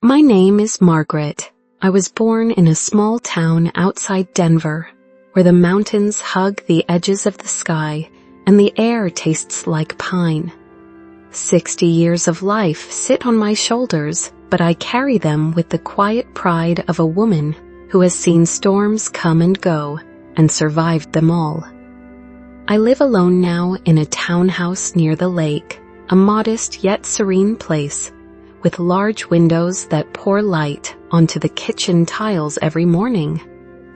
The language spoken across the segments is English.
My name is Margaret. I was born in a small town outside Denver, where the mountains hug the edges of the sky and the air tastes like pine. 60 years of life sit on my shoulders, but I carry them with the quiet pride of a woman who has seen storms come and go and survived them all. I live alone now in a townhouse near the lake, a modest yet serene place, with large windows that pour light onto the kitchen tiles every morning.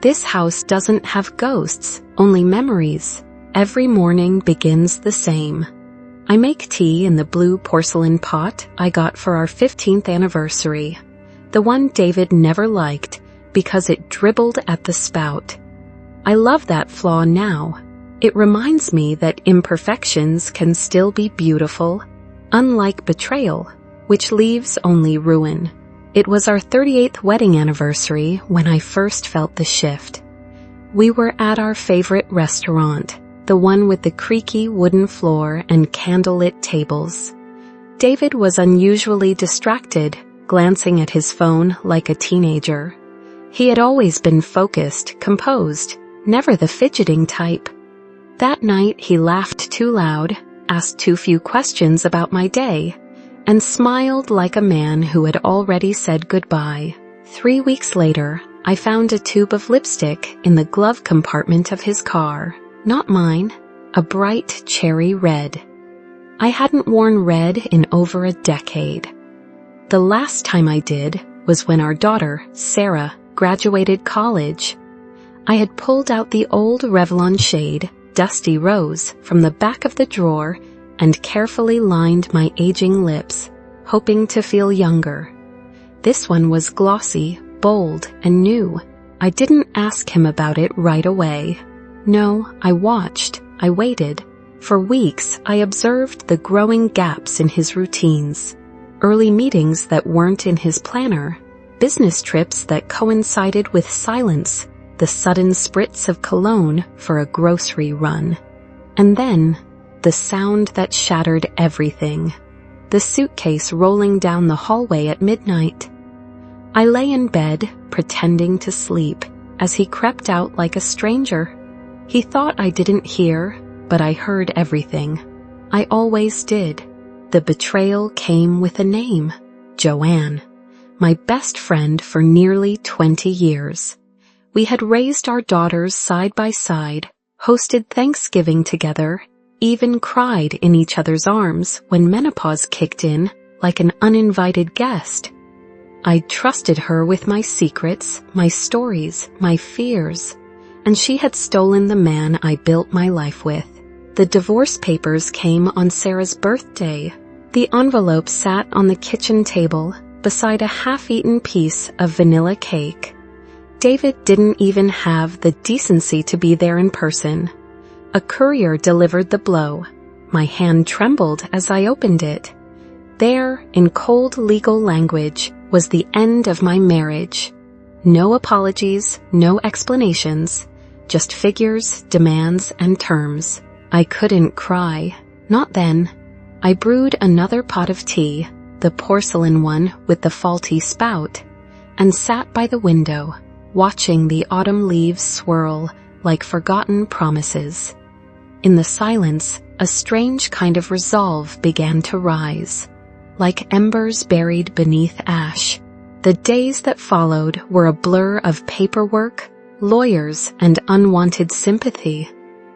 This house doesn't have ghosts, only memories. Every morning begins the same. I make tea in the blue porcelain pot I got for our 15th anniversary, the one David never liked because it dribbled at the spout. I love that flaw now. It reminds me that imperfections can still be beautiful, unlike betrayal, which leaves only ruin. It was our 38th wedding anniversary when I first felt the shift. We were at our favorite restaurant, the one with the creaky wooden floor and candlelit tables. David was unusually distracted, glancing at his phone like a teenager. He had always been focused, composed, never the fidgeting type. That night he laughed too loud, asked too few questions about my day, and smiled like a man who had already said goodbye. 3 weeks later, I found a tube of lipstick in the glove compartment of his car. Not mine, a bright cherry red. I hadn't worn red in over a decade. The last time I did was when our daughter, Sarah, graduated college. I had pulled out the old Revlon shade, Dusty Rose, from the back of the drawer and carefully lined my aging lips, hoping to feel younger. This one was glossy, bold, and new. I didn't ask him about it right away. No, I watched, I waited. For weeks, I observed the growing gaps in his routines. Early meetings that weren't in his planner, business trips that coincided with silence, the sudden spritz of cologne for a grocery run. And then, the sound that shattered everything. The suitcase rolling down the hallway at midnight. I lay in bed, pretending to sleep, as he crept out like a stranger. He thought I didn't hear, but I heard everything. I always did. The betrayal came with a name, Joanne, my best friend for nearly 20 years. We had raised our daughters side by side, hosted Thanksgiving together, even cried in each other's arms when menopause kicked in like an uninvited guest. I trusted her with my secrets, my stories, my fears, and she had stolen the man I built my life with. The divorce papers came on Sarah's birthday. The envelope sat on the kitchen table beside a half-eaten piece of vanilla cake. David didn't even have the decency to be there in person. A courier delivered the blow. My hand trembled as I opened it. There, in cold legal language, was the end of my marriage. No apologies, no explanations, just figures, demands, and terms. I couldn't cry. Not then. I brewed another pot of tea, the porcelain one with the faulty spout, and sat by the window, watching the autumn leaves swirl like forgotten promises. In the silence, a strange kind of resolve began to rise, like embers buried beneath ash. The days that followed were a blur of paperwork, lawyers, and unwanted sympathy.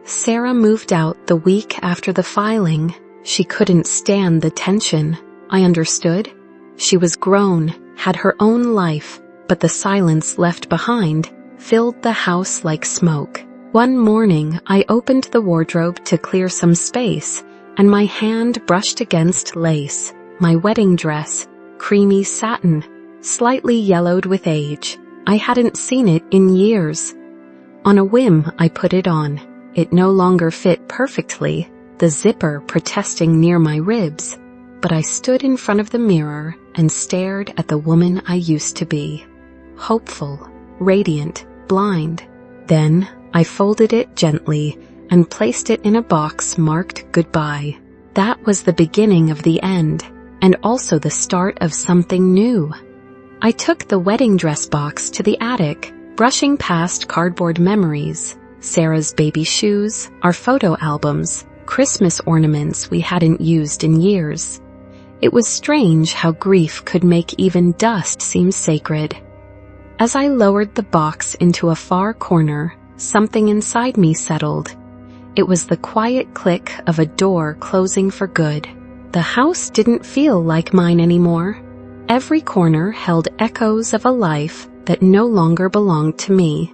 Sarah moved out the week after the filing. She couldn't stand the tension. I understood. She was grown, had her own life, but the silence left behind filled the house like smoke. One morning, I opened the wardrobe to clear some space, and my hand brushed against lace, my wedding dress, creamy satin, slightly yellowed with age. I hadn't seen it in years. On a whim, I put it on. It no longer fit perfectly, the zipper protesting near my ribs, but I stood in front of the mirror and stared at the woman I used to be. Hopeful, radiant, blind. Then, I folded it gently and placed it in a box marked goodbye. That was the beginning of the end, and also the start of something new. I took the wedding dress box to the attic, brushing past cardboard memories, Sarah's baby shoes, our photo albums, Christmas ornaments we hadn't used in years. It was strange how grief could make even dust seem sacred. As I lowered the box into a far corner, something inside me settled. It was the quiet click of a door closing for good. The house didn't feel like mine anymore. Every corner held echoes of a life that no longer belonged to me.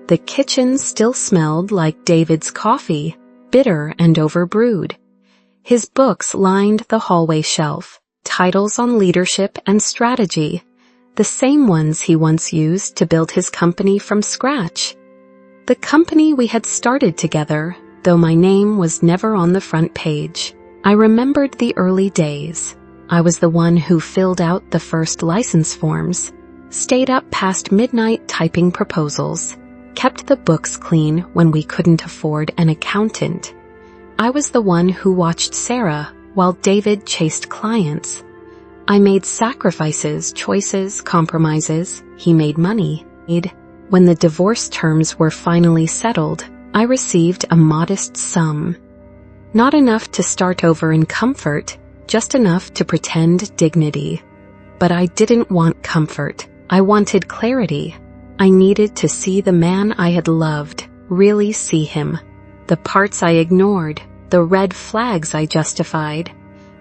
The kitchen still smelled like David's coffee, bitter and overbrewed. His books lined the hallway shelf, titles on leadership and strategy, the same ones he once used to build his company from scratch. The company we had started together, though my name was never on the front page. I remembered the early days. I was the one who filled out the first license forms, stayed up past midnight typing proposals, kept the books clean when we couldn't afford an accountant. I was the one who watched Sarah while David chased clients. I made sacrifices, choices, compromises. He made money. When the divorce terms were finally settled, I received a modest sum. Not enough to start over in comfort, just enough to pretend dignity. But I didn't want comfort. I wanted clarity. I needed to see the man I had loved, really see him. The parts I ignored, the red flags I justified,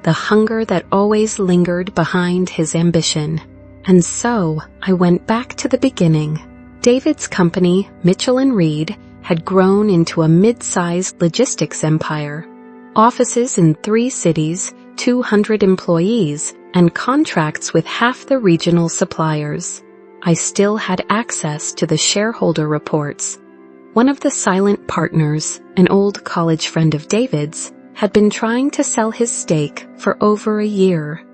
the hunger that always lingered behind his ambition. And so I went back to the beginning. David's company, Mitchell & Reed, had grown into a mid-sized logistics empire. Offices in 3 cities, 200 employees, and contracts with half the regional suppliers. I still had access to the shareholder reports. One of the silent partners, an old college friend of David's, had been trying to sell his stake for over a year.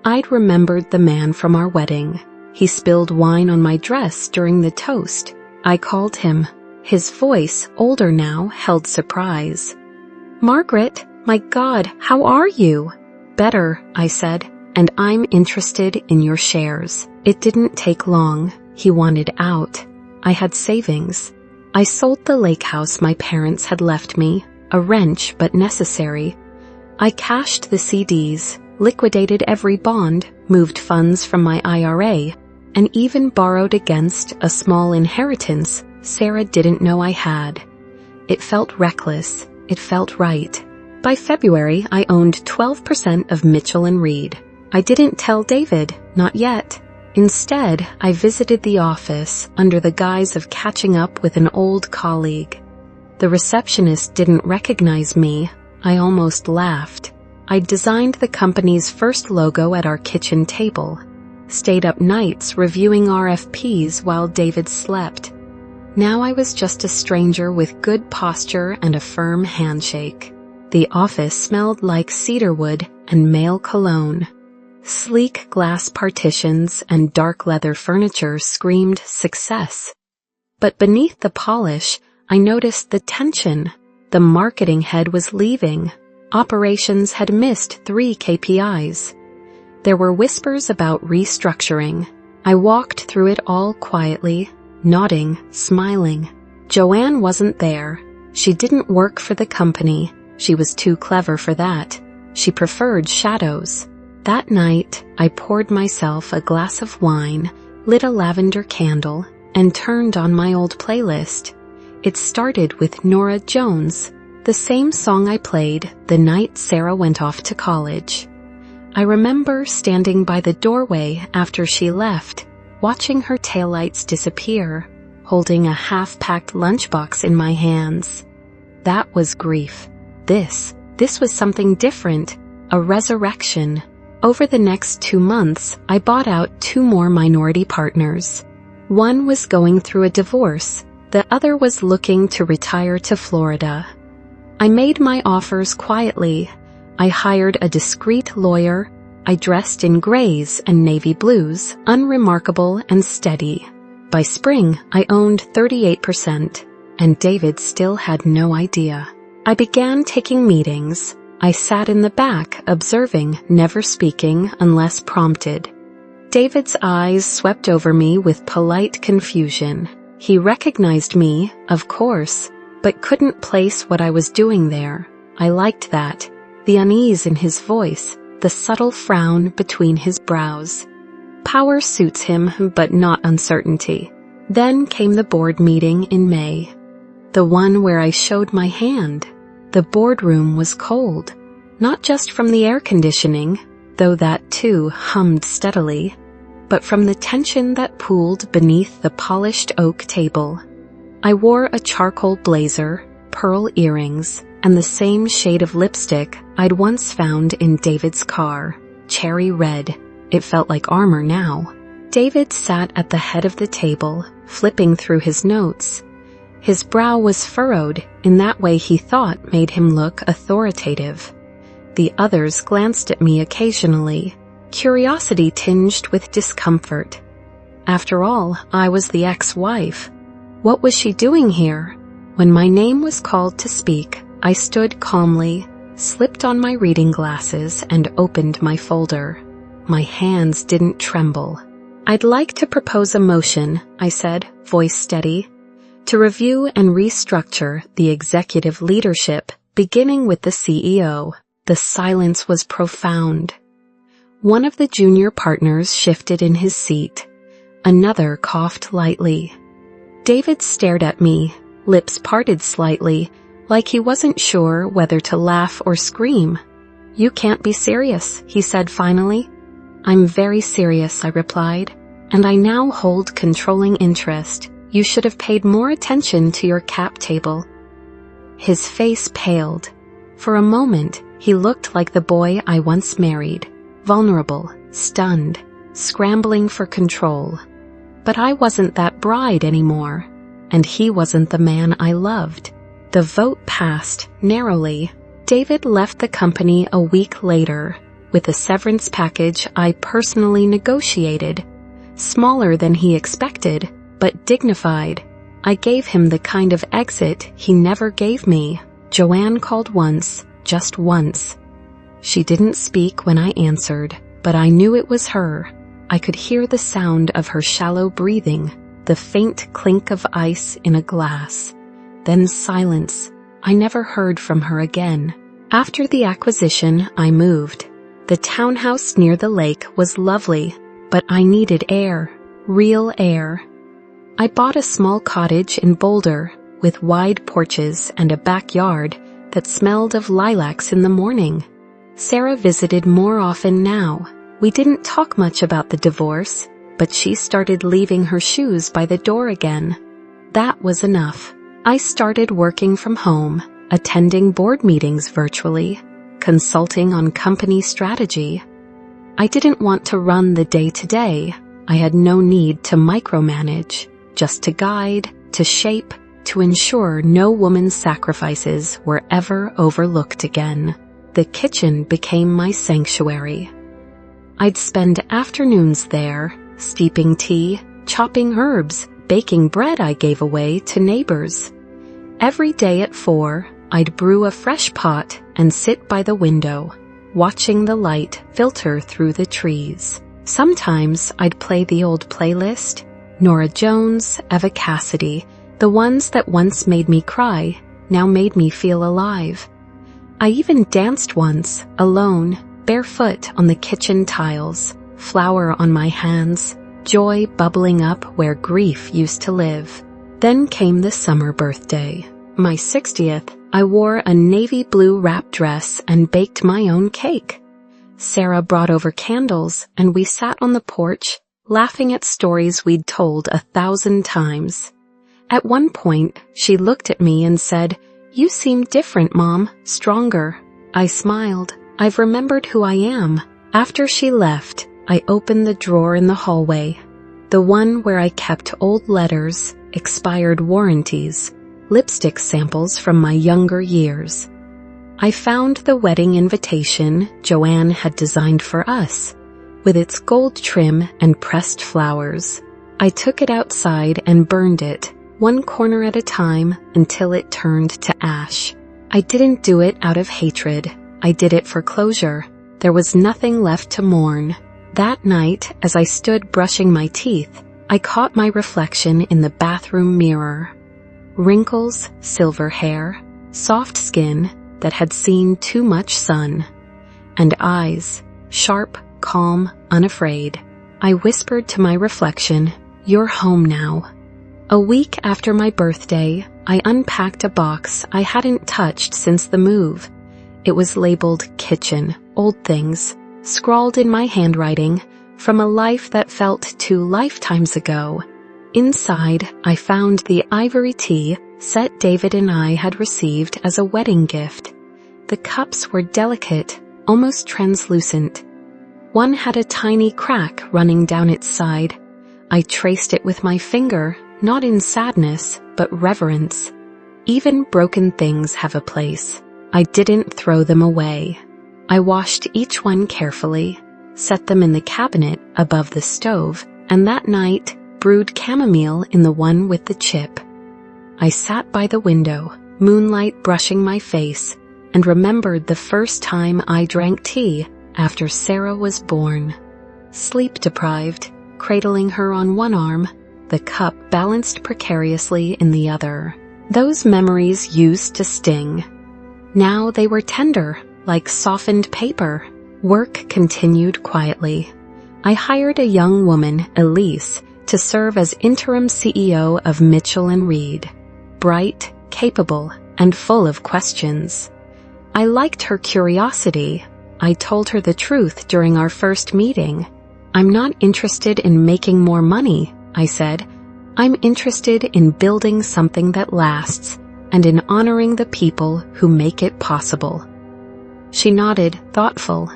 I'd remembered the man from our wedding. He spilled wine on my dress during the toast. I called him. His voice, older now, held surprise. "Margaret, my God, how are you?" "Better," I said, "and I'm interested in your shares." It didn't take long. He wanted out. I had savings. I sold the lake house my parents had left me, a wrench but necessary. I cashed the CDs, liquidated every bond, moved funds from my IRA, and even borrowed against a small inheritance Sarah didn't know I had. It felt reckless. It felt right. By February, I owned 12% of Mitchell & Reed. I didn't tell David, not yet. Instead, I visited the office under the guise of catching up with an old colleague. The receptionist didn't recognize me. I almost laughed. I'd designed the company's first logo at our kitchen table. Stayed up nights reviewing RFPs while David slept. Now I was just a stranger with good posture and a firm handshake. The office smelled like cedarwood and male cologne. Sleek glass partitions and dark leather furniture screamed success. But beneath the polish, I noticed the tension. The marketing head was leaving. Operations had missed 3 KPIs. There were whispers about restructuring. I walked through it all quietly, nodding, smiling. Joanne wasn't there. She didn't work for the company. She was too clever for that. She preferred shadows. That night, I poured myself a glass of wine, lit a lavender candle, and turned on my old playlist. It started with Norah Jones, the same song I played the night Sarah went off to college. I remember standing by the doorway after she left, watching her taillights disappear, holding a half-packed lunchbox in my hands. That was grief. This was something different, a resurrection. Over the next 2 months, I bought out 2 more minority partners. One was going through a divorce. The other was looking to retire to Florida. I made my offers quietly. I hired a discreet lawyer. I dressed in grays and navy blues, unremarkable and steady. By spring, I owned 38%, and David still had no idea. I began taking meetings. I sat in the back, observing, never speaking unless prompted. David's eyes swept over me with polite confusion. He recognized me, of course, but couldn't place what I was doing there. I liked that. The unease in his voice, the subtle frown between his brows. Power suits him, but not uncertainty. Then came the board meeting in May. The one where I showed my hand. The boardroom was cold, not just from the air conditioning, though that too hummed steadily, but from the tension that pooled beneath the polished oak table. I wore a charcoal blazer, pearl earrings, and the same shade of lipstick I'd once found in David's car, cherry red. It felt like armor now. David sat at the head of the table, flipping through his notes. His brow was furrowed in that way he thought made him look authoritative. The others glanced at me occasionally, curiosity tinged with discomfort. After all, I was the ex-wife. What was she doing here? When my name was called to speak, I stood calmly, slipped on my reading glasses, and opened my folder. My hands didn't tremble. "I'd like to propose a motion," I said, voice steady, "to review and restructure the executive leadership, beginning with the CEO." The silence was profound. One of the junior partners shifted in his seat. Another coughed lightly. David stared at me, lips parted slightly, like he wasn't sure whether to laugh or scream. "You can't be serious," he said finally. "I'm very serious," I replied, "and I now hold controlling interest. You should have paid more attention to your cap table." His face paled. For a moment, he looked like the boy I once married, vulnerable, stunned, scrambling for control. But I wasn't that bride anymore, and he wasn't the man I loved. The vote passed, narrowly. David left the company a week later, with a severance package I personally negotiated. Smaller than he expected, but dignified. I gave him the kind of exit he never gave me. Joanne called once, just once. She didn't speak when I answered, but I knew it was her. I could hear the sound of her shallow breathing, the faint clink of ice in a glass. Then silence. I never heard from her again. After the acquisition, I moved. The townhouse near the lake was lovely, but I needed air, real air. I bought a small cottage in Boulder with wide porches and a backyard that smelled of lilacs in the morning. Sarah visited more often now. We didn't talk much about the divorce, but she started leaving her shoes by the door again. That was enough. I started working from home, attending board meetings virtually, consulting on company strategy. I didn't want to run the day-to-day. I had no need to micromanage, just to guide, to shape, to ensure no woman's sacrifices were ever overlooked again. The kitchen became my sanctuary. I'd spend afternoons there, steeping tea, chopping herbs, baking bread I gave away to neighbors. Every day at 4, I'd brew a fresh pot and sit by the window, watching the light filter through the trees. Sometimes I'd play the old playlist, Norah Jones, Eva Cassidy, the ones that once made me cry, now made me feel alive. I even danced once, alone, barefoot on the kitchen tiles, flour on my hands, joy bubbling up where grief used to live. Then came the summer birthday. My 60th, I wore a navy blue wrap dress and baked my own cake. Sarah brought over candles, and we sat on the porch, laughing at stories we'd told 1,000 times. At one point, she looked at me and said, "You seem different, Mom, stronger." I smiled. I've remembered who I am. After she left, I opened the drawer in the hallway, the one where I kept old letters, expired warranties, lipstick samples from my younger years. I found the wedding invitation Joanne had designed for us, with its gold trim and pressed flowers. I took it outside and burned it, one corner at a time, until it turned to ash. I didn't do it out of hatred. I did it for closure. There was nothing left to mourn. That night, as I stood brushing my teeth, I caught my reflection in the bathroom mirror. Wrinkles, silver hair, soft skin that had seen too much sun, and eyes, sharp, calm, unafraid. I whispered to my reflection, "You're home now." A week after my birthday, I unpacked a box I hadn't touched since the move. It was labeled "Kitchen, Old Things," scrawled in my handwriting, from a life that felt 2 lifetimes ago. Inside, I found the ivory tea set David and I had received as a wedding gift. The cups were delicate, almost translucent. One had a tiny crack running down its side. I traced it with my finger, not in sadness, but reverence. Even broken things have a place. I didn't throw them away. I washed each one carefully, set them in the cabinet above the stove, and that night brewed chamomile in the one with the chip. I sat by the window, moonlight brushing my face, and remembered the first time I drank tea after Sarah was born. Sleep-deprived, cradling her on one arm, the cup balanced precariously in the other. Those memories used to sting. Now they were tender, like softened paper. Work continued quietly. I hired a young woman, Elise, to serve as interim CEO of Mitchell & Reed. Bright, capable, and full of questions. I liked her curiosity. I told her the truth during our first meeting. "I'm not interested in making more money," I said. "I'm interested in building something that lasts and in honoring the people who make it possible." She nodded, thoughtful.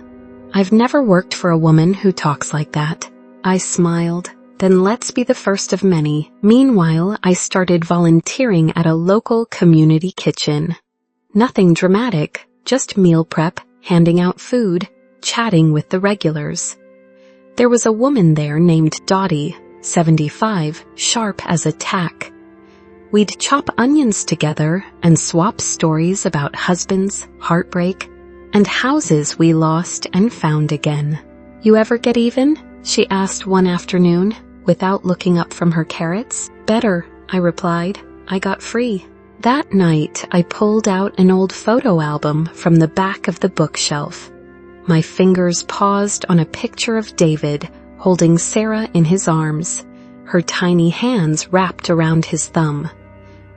"I've never worked for a woman who talks like that." I smiled. "Then let's be the first of many." Meanwhile, I started volunteering at a local community kitchen. Nothing dramatic, just meal prep, handing out food, chatting with the regulars. There was a woman there named Dottie, 75, sharp as a tack. We'd chop onions together and swap stories about husbands, heartbreak, and houses we lost and found again. "You ever get even?" she asked one afternoon, without looking up from her carrots. "Better," I replied. "I got free." That night, I pulled out an old photo album from the back of the bookshelf. My fingers paused on a picture of David holding Sarah in his arms, her tiny hands wrapped around his thumb.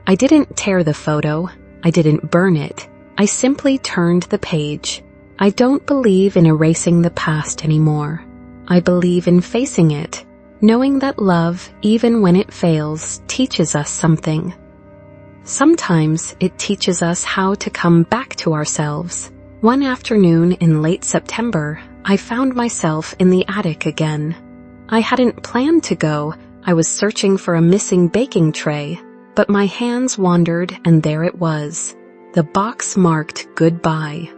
I didn't tear the photo. I didn't burn it. I simply turned the page. I don't believe in erasing the past anymore. I believe in facing it, knowing that love, even when it fails, teaches us something. Sometimes it teaches us how to come back to ourselves. One afternoon in late September, I found myself in the attic again. I hadn't planned to go. I was searching for a missing baking tray, but my hands wandered and there it was. The box marked goodbye.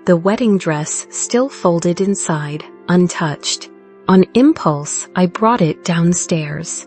The wedding dress still folded inside, untouched. On impulse, I brought it downstairs.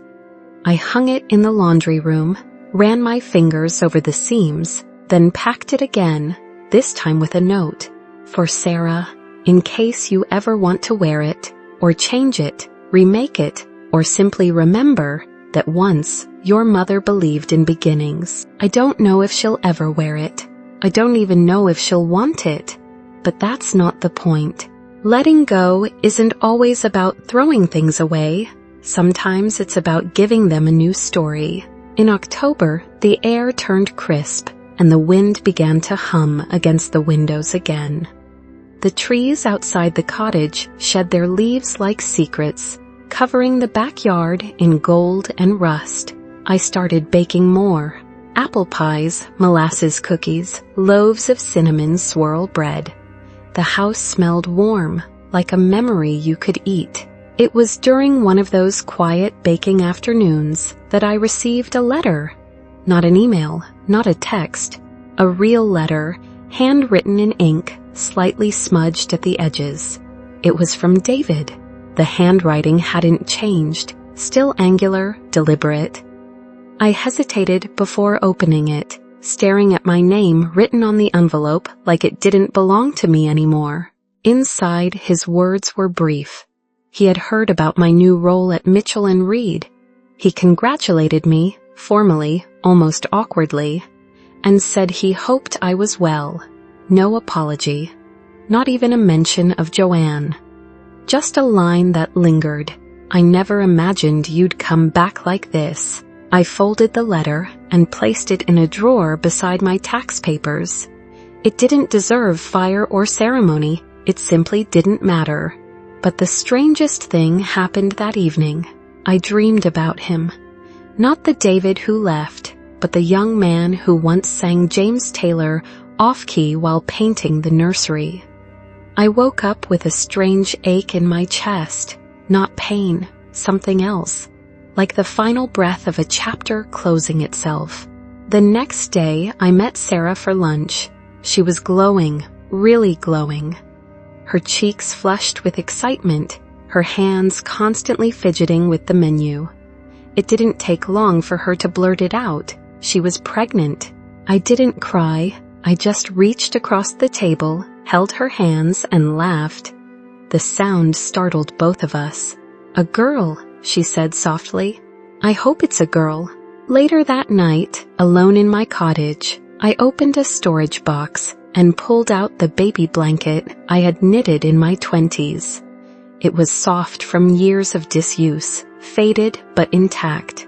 I hung it in the laundry room, ran my fingers over the seams, then packed it again, this time with a note. "For Sarah, in case you ever want to wear it, or change it, remake it, or simply remember that once your mother believed in beginnings." I don't know if she'll ever wear it. I don't even know if she'll want it. But that's not the point. Letting go isn't always about throwing things away. Sometimes it's about giving them a new story. In October, the air turned crisp, and the wind began to hum against the windows again. The trees outside the cottage shed their leaves like secrets, covering the backyard in gold and rust. I started baking more. Apple pies, molasses cookies, loaves of cinnamon swirl bread. The house smelled warm, like a memory you could eat. It was during one of those quiet baking afternoons that I received a letter. Not an email, not a text. A real letter, handwritten in ink, slightly smudged at the edges. It was from David. The handwriting hadn't changed, still angular, deliberate. I hesitated before opening it, staring at my name written on the envelope like it didn't belong to me anymore. Inside, his words were brief. He had heard about my new role at Mitchell & Reed. He congratulated me, formally, almost awkwardly, and said he hoped I was well. No apology. Not even a mention of Joanne. Just a line that lingered. I never imagined you'd come back like this. I folded the letter and placed it in a drawer beside my tax papers. It didn't deserve fire or ceremony. It simply didn't matter. But the strangest thing happened that evening. I dreamed about him. Not the David who left, but the young man who once sang James Taylor off-key while painting the nursery. I woke up with a strange ache in my chest. Not pain, something else. Like the final breath of a chapter closing itself. The next day, I met Sarah for lunch. She was glowing, really glowing. Her cheeks flushed with excitement, her hands constantly fidgeting with the menu. It didn't take long for her to blurt it out. She was pregnant. I didn't cry. I just reached across the table, held her hands, and laughed. The sound startled both of us. "A girl," she said softly. "I hope it's a girl." Later that night, alone in my cottage, I opened a storage box and pulled out the baby blanket I had knitted in my 20s. It was soft from years of disuse, faded but intact.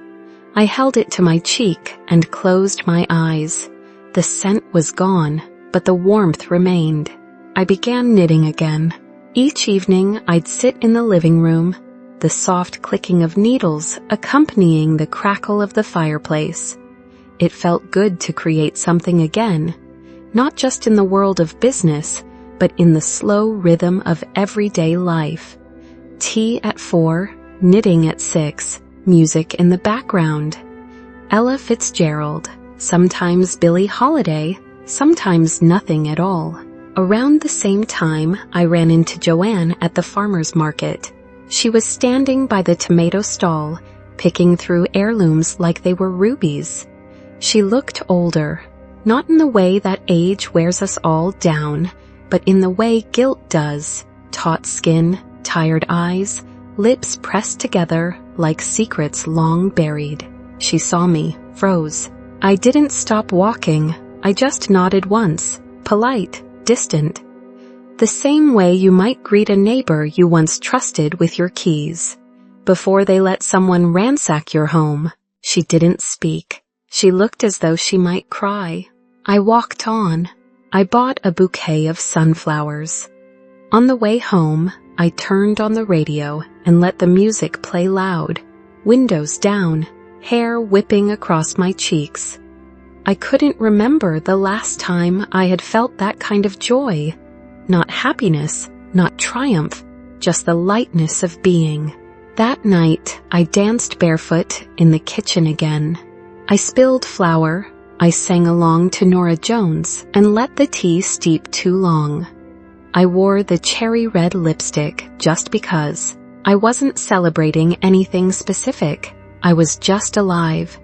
I held it to my cheek and closed my eyes. The scent was gone, but the warmth remained. I began knitting again. Each evening I'd sit in the living room, the soft clicking of needles accompanying the crackle of the fireplace. It felt good to create something again, not just in the world of business, but in the slow rhythm of everyday life. Tea at 4, knitting at 6, music in the background. Ella Fitzgerald, sometimes Billie Holiday, sometimes nothing at all. Around the same time, I ran into Joanne at the farmer's market. She was standing by the tomato stall, picking through heirlooms like they were rubies. She looked older, not in the way that age wears us all down, but in the way guilt does. Taut skin, tired eyes, lips pressed together like secrets long buried. She saw me, froze. I didn't stop walking. I just nodded once, polite, distant. The same way you might greet a neighbor you once trusted with your keys. Before they let someone ransack your home, she didn't speak. She looked as though she might cry. I walked on. I bought a bouquet of sunflowers. On the way home, I turned on the radio and let the music play loud, windows down, hair whipping across my cheeks. I couldn't remember the last time I had felt that kind of joy. Not happiness, not triumph, just the lightness of being. That night, I danced barefoot in the kitchen again. I spilled flour, I sang along to Norah Jones and let the tea steep too long. I wore the cherry red lipstick just because. I wasn't celebrating anything specific. I was just alive.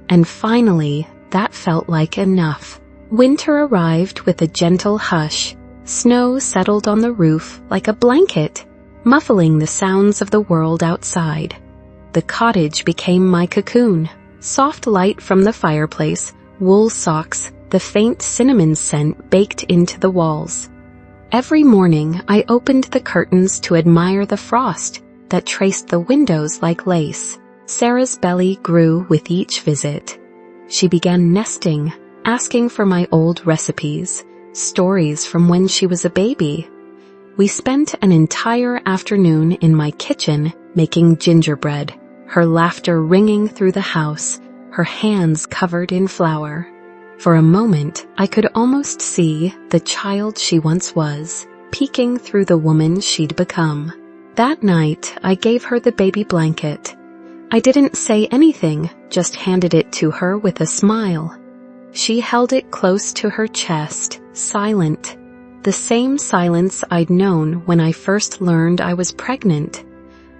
And finally, that felt like enough. Winter arrived with a gentle hush. Snow settled on the roof like a blanket, muffling the sounds of the world outside. The cottage became my cocoon. Soft light from the fireplace, wool socks, the faint cinnamon scent baked into the walls. Every morning I opened the curtains to admire the frost that traced the windows like lace. Sarah's belly grew with each visit. She began nesting, asking for my old recipes, stories from when she was a baby. We spent an entire afternoon in my kitchen making gingerbread, her laughter ringing through the house, her hands covered in flour. For a moment, I could almost see the child she once was, peeking through the woman she'd become. That night, I gave her the baby blanket. I didn't say anything, just handed it to her with a smile. She held it close to her chest, silent. The same silence I'd known when I first learned I was pregnant.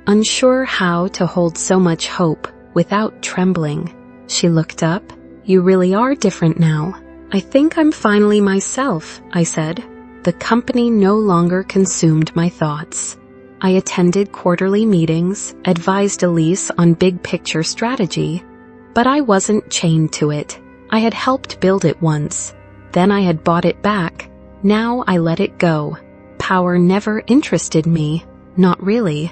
Unsure how to hold so much hope without trembling. She looked up. "You really are different now." "I think I'm finally myself," I said. The company no longer consumed my thoughts. I attended quarterly meetings, advised Elise on big picture strategy, but I wasn't chained to it. I had helped build it once. Then I had bought it back. Now I let it go. Power never interested me. Not really.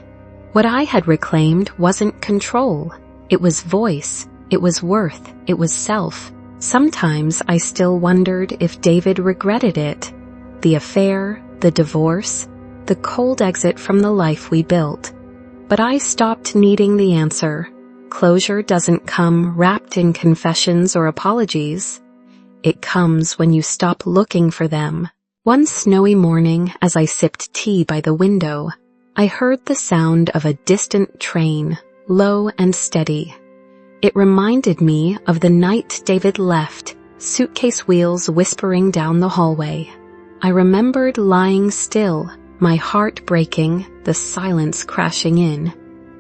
What I had reclaimed wasn't control. It was voice. It was worth. It was self. Sometimes I still wondered if David regretted it. The affair, the divorce, the cold exit from the life we built. But I stopped needing the answer. Closure doesn't come wrapped in confessions or apologies. It comes when you stop looking for them. One snowy morning, as I sipped tea by the window, I heard the sound of a distant train, low and steady. It reminded me of the night David left, suitcase wheels whispering down the hallway. I remembered lying still, my heart breaking, the silence crashing in.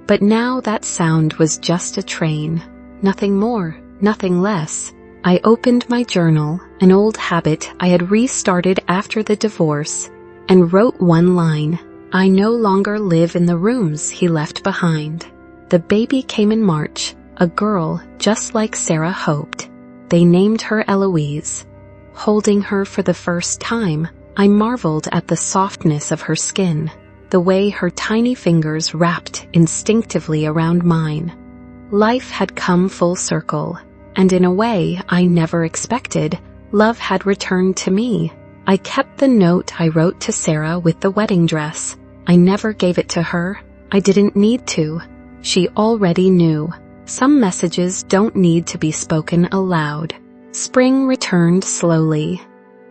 But now that sound was just a train. Nothing more, nothing less. I opened my journal, an old habit I had restarted after the divorce, and wrote one line. I no longer live in the rooms he left behind. The baby came in March, a girl just like Sarah hoped. They named her Eloise. Holding her for the first time, I marveled at the softness of her skin, the way her tiny fingers wrapped instinctively around mine. Life had come full circle, and in a way I never expected, love had returned to me. I kept the note I wrote to Sarah with the wedding dress. I never gave it to her. I didn't need to. She already knew. Some messages don't need to be spoken aloud. Spring returned slowly.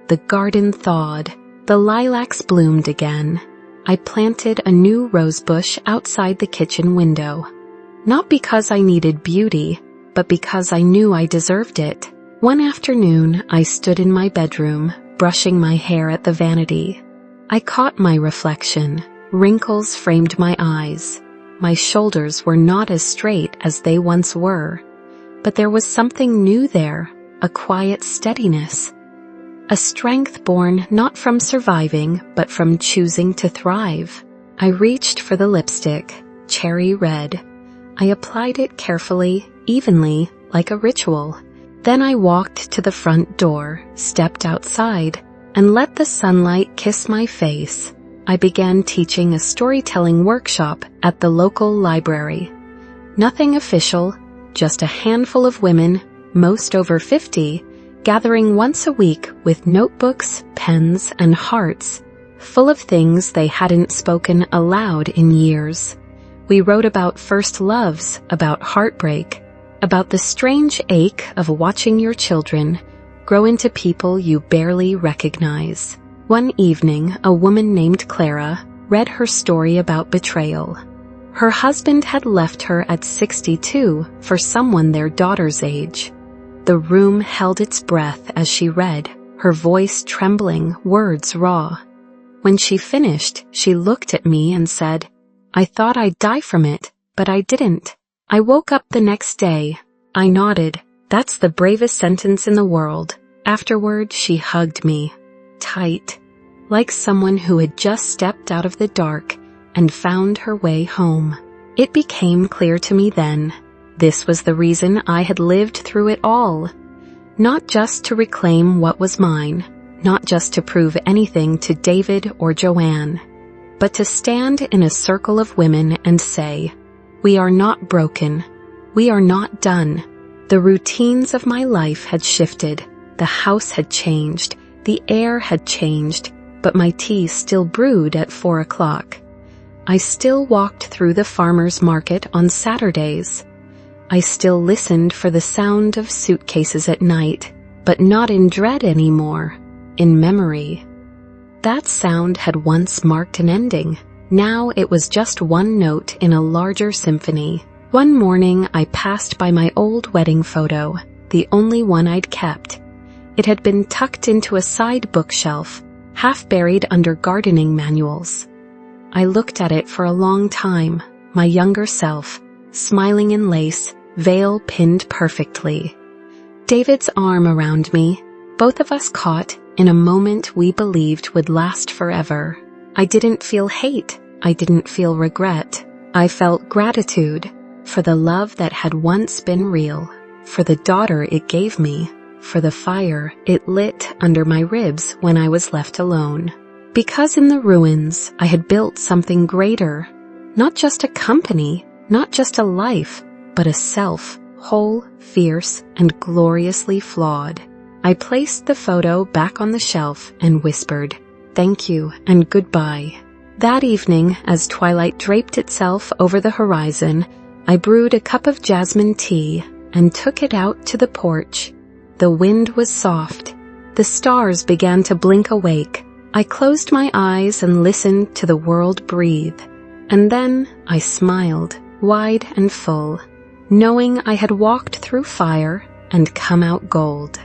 The garden thawed. The lilacs bloomed again. I planted a new rose bush outside the kitchen window. Not because I needed beauty, but because I knew I deserved it. One afternoon, I stood in my bedroom, brushing my hair at the vanity. I caught my reflection. Wrinkles framed my eyes. My shoulders were not as straight as they once were. But there was something new there, a quiet steadiness. A strength born not from surviving, but from choosing to thrive. I reached for the lipstick, cherry red. I applied it carefully, evenly, like a ritual. Then I walked to the front door, stepped outside, and let the sunlight kiss my face. I began teaching a storytelling workshop at the local library. Nothing official, just a handful of women, most over 50, gathering once a week with notebooks, pens, and hearts, full of things they hadn't spoken aloud in years. We wrote about first loves, about heartbreak, about the strange ache of watching your children grow into people you barely recognize. One evening, a woman named Clara read her story about betrayal. Her husband had left her at 62 for someone their daughter's age. The room held its breath as she read, her voice trembling, words raw. When she finished, she looked at me and said, "I thought I'd die from it, but I didn't." I woke up the next day. I nodded. That's the bravest sentence in the world. Afterward, she hugged me. Tight, like someone who had just stepped out of the dark and found her way home. It became clear to me then. This was the reason I had lived through it all. Not just to reclaim what was mine, not just to prove anything to David or Joanne, but to stand in a circle of women and say, we are not broken. We are not done. The routines of my life had shifted. The house had changed. The air had changed, but my tea still brewed at 4 o'clock. I still walked through the farmer's market on Saturdays. I still listened for the sound of suitcases at night, but not in dread anymore, in memory. That sound had once marked an ending. Now it was just one note in a larger symphony. One morning I passed by my old wedding photo, the only one I'd kept. It had been tucked into a side bookshelf, half buried under gardening manuals. I looked at it for a long time, my younger self, smiling in lace, veil pinned perfectly. David's arm around me, both of us caught in a moment we believed would last forever. I didn't feel hate, I didn't feel regret. I felt gratitude for the love that had once been real, for the daughter it gave me, for the fire it lit under my ribs when I was left alone. Because in the ruins I had built something greater, not just a company, not just a life, but a self, whole, fierce, and gloriously flawed. I placed the photo back on the shelf and whispered, "Thank you and goodbye." That evening, as twilight draped itself over the horizon, I brewed a cup of jasmine tea and took it out to the porch. The wind was soft. The stars began to blink awake. I closed my eyes and listened to the world breathe. And then I smiled, wide and full, knowing I had walked through fire and come out gold.